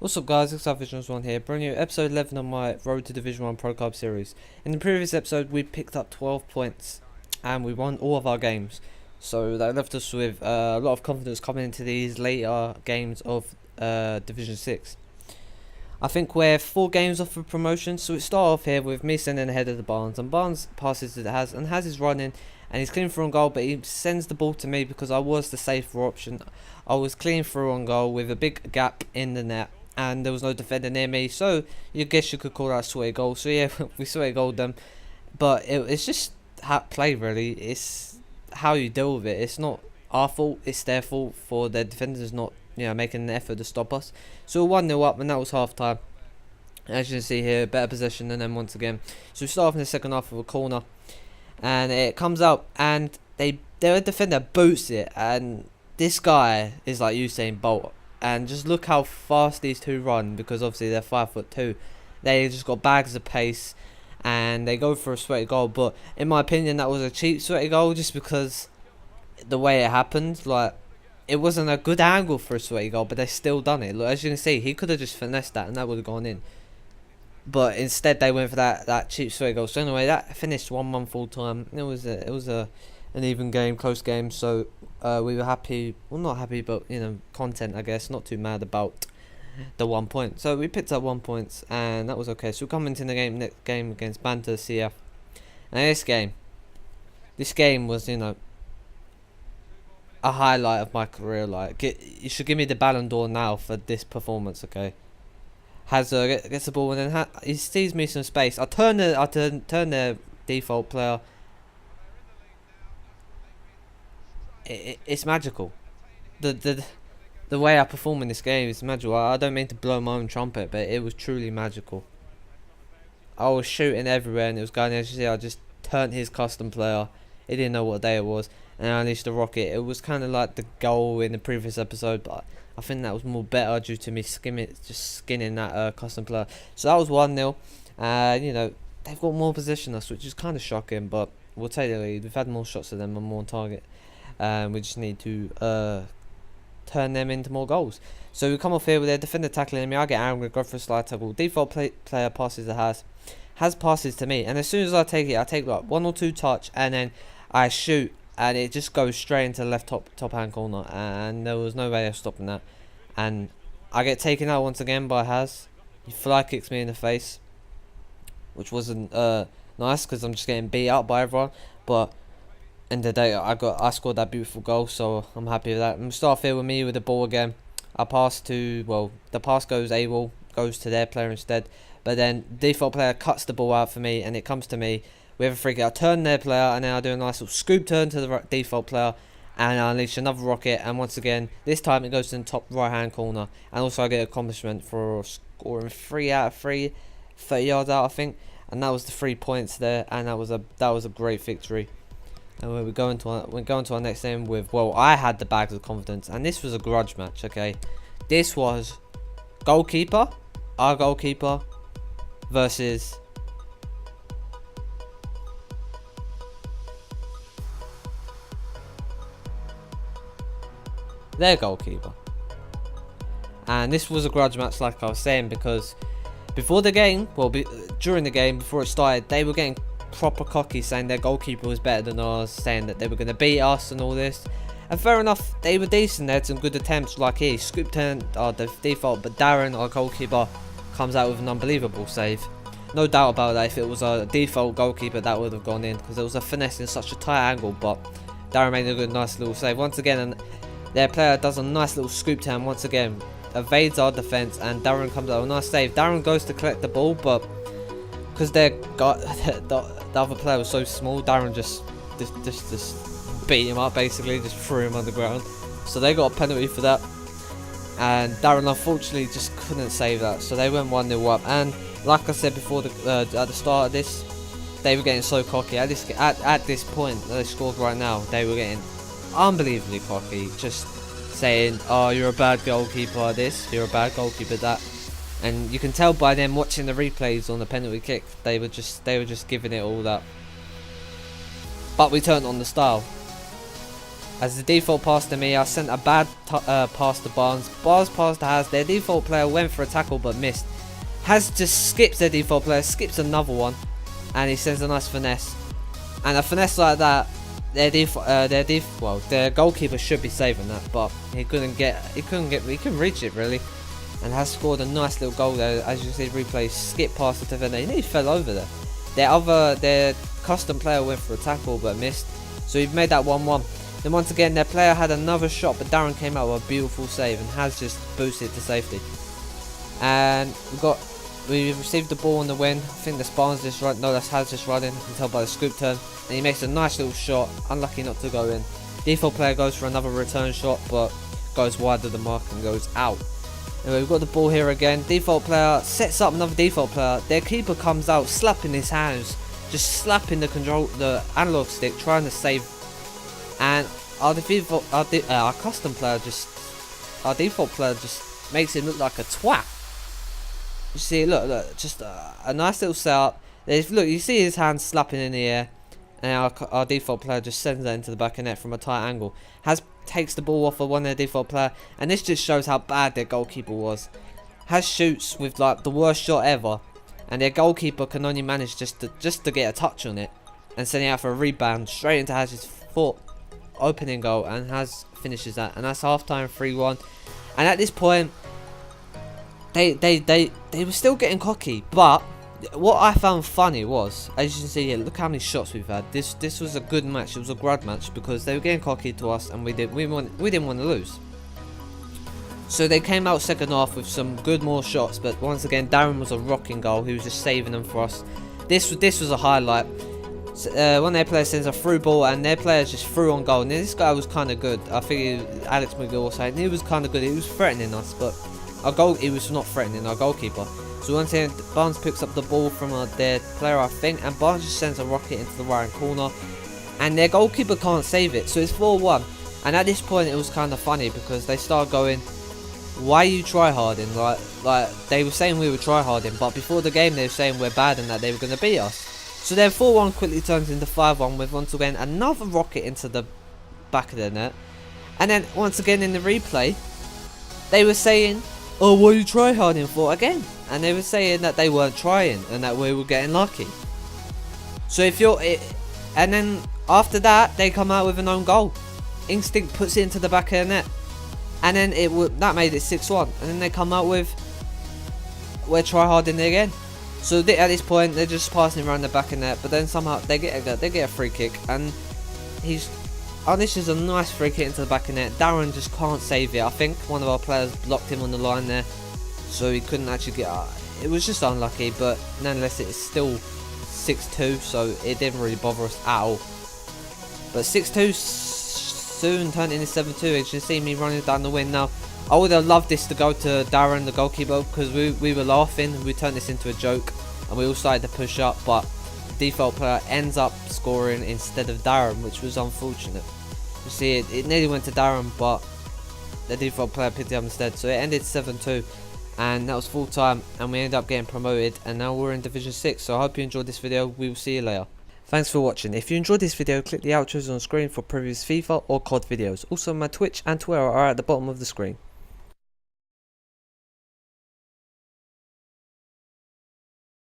What's up guys, it's Vision1 here, bringing you episode 11 of my Road to Division 1 Pro Club series. In the previous episode we picked up 12 points and we won all of our games. So that left us with a lot of confidence coming into these later games of Division 6. I think we're 4 games off of promotion, so we start off here with me sending ahead of the Barnes, and Barnes passes to Haz, and Haz is running and he's clean through on goal, but he sends the ball to me because I was the safer option. I was clean through on goal with a big gap in the net and there was no defender near me, so you guess you could call that a sweaty goal. So yeah, we sweaty goaled them, but it's just play really. It's how you deal with it. It's not our fault, it's their fault for their defenders not making an effort to stop us. So 1-0 up, and that was half time. As you can see here, better possession than them once again. So we start off in the second half with a corner, and it comes out, and their defender boots it, and this guy is like Usain Bolt. And just look how fast these two run, because obviously they're 5'2". They just got bags of pace, and they go for a sweaty goal. But in my opinion, that was a cheap sweaty goal, just because the way it happened. Like, it wasn't a good angle for a sweaty goal, but they still done it. Look, as you can see, he could have just finessed that, and that would have gone in. But instead, they went for that cheap sweaty goal. So anyway, that finished 1-1 full time. It was an even game, close game. So we were happy. Well, not happy, but content, I guess. Not too mad about the 1 point. So we picked up 1 point, and that was okay. So we come into the next game against Banter CF. And this game was a highlight of my career. Like, you should give me the Ballon d'Or now for this performance. Okay. Hazard gets the ball, and then he sees me some space. I turn the default player. It's magical. The way I perform in this game is magical. I don't mean to blow my own trumpet, but it was truly magical. I was shooting everywhere, and it was going. As you see, I just turned his custom player. He didn't know what day it was, and I unleashed the rocket. It was kind of like the goal in the previous episode, but I think that was more better due to me skinning that custom player. So that was 1-0. They've got more possession than us, which is kind of shocking, but we'll take the lead. We've had more shots than them and more on target. We just need to turn them into more goals. So we come off here with their defender tackling me. I get angry, go for a slide tackle. Default player passes to Haz. Haz passes to me, and as soon as I take it, I take like 1 or 2 touch, and then I shoot, and it just goes straight into the left top hand corner, and there was no way of stopping that. And I get taken out once again by Haz. He fly kicks me in the face, which wasn't nice, because I'm just getting beat up by everyone. But in the day, I scored that beautiful goal, so I'm happy with that. And we start off here with me with the ball again. I pass to, well, the pass goes AWOL, goes to their player instead. But then default player cuts the ball out for me, and it comes to me. We have a free kick. I turn their player, and then I do a nice little scoop turn to the default player, and I unleash another rocket. And once again, this time it goes to the top right hand corner. And also I get an accomplishment for scoring 3 out of 3, 30 yards out, I think. And that was the 3 points there, and that was a great victory. And we go into our next game with, well, I had the bags of confidence, and this was a grudge match. Okay, this was our goalkeeper versus their goalkeeper. And this was a grudge match, like I was saying, because before the game, during the game, before it started, they were getting proper cocky, saying their goalkeeper was better than ours, saying that they were going to beat us and all this. And fair enough, they were decent. They had some good attempts, like he scoop turned the default, but Darren, our goalkeeper, comes out with an unbelievable save. No doubt about that. If it was a default goalkeeper, that would have gone in, because it was a finesse in such a tight angle. But Darren made a good, nice little save once again, and their player does a nice little scoop turn once again, evades our defense, and Darren comes out with a nice save. Darren goes to collect the ball, but because the other player was so small, Darren just beat him up, basically just threw him on the ground. So they got a penalty for that, and Darren unfortunately just couldn't save that. So they went 1-0 up, and like I said before, at the start of this, they were getting so cocky. At this point they scored right now, they were getting unbelievably cocky, just saying, "Oh, you're a bad goalkeeper at this, you're a bad goalkeeper at that." And you can tell by them watching the replays on the penalty kick, they were just giving it all up. But we turned on the style. As the default pass to me, I sent a bad pass to Barnes. Barnes passed to Haz. Their default player went for a tackle but missed. Haz just skips their default player, skips another one, and he sends a nice finesse. And a finesse like that, their goalkeeper should be saving that, but he couldn't reach it really, and has scored a nice little goal there. As you see, replay, skip past the defender. He nearly fell over there. Their custom player went for a tackle but missed, so we've made that 1-1. Then once again, their player had another shot, but Darren came out with a beautiful save and has just boosted to safety. And we received the ball on the win. I think the Barnes just run. No, that's Haz just running. I can tell by the scoop turn. And he makes a nice little shot. Unlucky not to go in. Default player goes for another return shot, but goes wide of the mark and goes out. Anyway, we've got the ball here again. Default player sets up another default player. Their keeper comes out, slapping his hands, just slapping the analog stick, trying to save. And our default player just makes him look like a twat. You see, look, just a nice little setup. Look, you see his hands slapping in the air, and our default player just sends that into the back of net from a tight angle. Takes the ball off of one of their default player, and this just shows how bad their goalkeeper was. Shoots with like the worst shot ever, and their goalkeeper can only manage just to get a touch on it, and send it out for a rebound straight into Haz's foot, opening goal, and Haz finishes that, and that's half time 3-1. And at this point, they were still getting cocky, but what I found funny was, as you can see here, look how many shots we've had. This was a good match. It was a grud match because they were getting cocky to us, and we didn't want to lose. So they came out second half with some good more shots, but once again Darren was a rocking goal. He was just saving them for us. This was a highlight. One of their players sends a through ball, and their players just threw on goal. And this guy was kind of good. I think Alex McGill said he was kind of good. He was threatening us, but he was not threatening our goalkeeper. So once again, Barnes picks up the ball from their player, I think, and Barnes just sends a rocket into the right corner, and their goalkeeper can't save it. So it's 4-1. And at this point, it was kind of funny because they started going, "Why are you tryharding?" Like they were saying we were tryharding, but before the game they were saying we're bad and that they were going to beat us. So then 4-1 quickly turns into 5-1 with once again another rocket into the back of the net, and then once again in the replay, they were saying, "Oh, what are you tryharding for again?" And they were saying that they weren't trying and that we were getting lucky. So and then after that, they come out with an own goal. Instinct puts it into the back of the net, and then that made it 6-1. And then they come out with, "We're tryharding again." So at this point, they're just passing around the back of the net, but then somehow they get a free kick, and this is a nice free kick into the back of the net. Darren just can't save it. I think one of our players blocked him on the line there, so he couldn't actually get out. It was just unlucky, but nonetheless, it's still 6-2, so it didn't really bother us at all. But 6-2 soon turned into 7-2. As you see me running down the wing now. I would have loved this to go to Darren, the goalkeeper, because we were laughing. We turned this into a joke, and we all started to push up, but the default player ends up scoring instead of Darren, which was unfortunate. You see, it nearly went to Darren, but the default player picked it up instead. So it ended 7-2, and that was full time, and we ended up getting promoted, and now we're in Division 6. So I hope you enjoyed this video. We will see you later. Thanks for watching. If you enjoyed this video, click the outros on screen for previous FIFA or COD videos. Also, my Twitch and Twitter are at the bottom of the screen.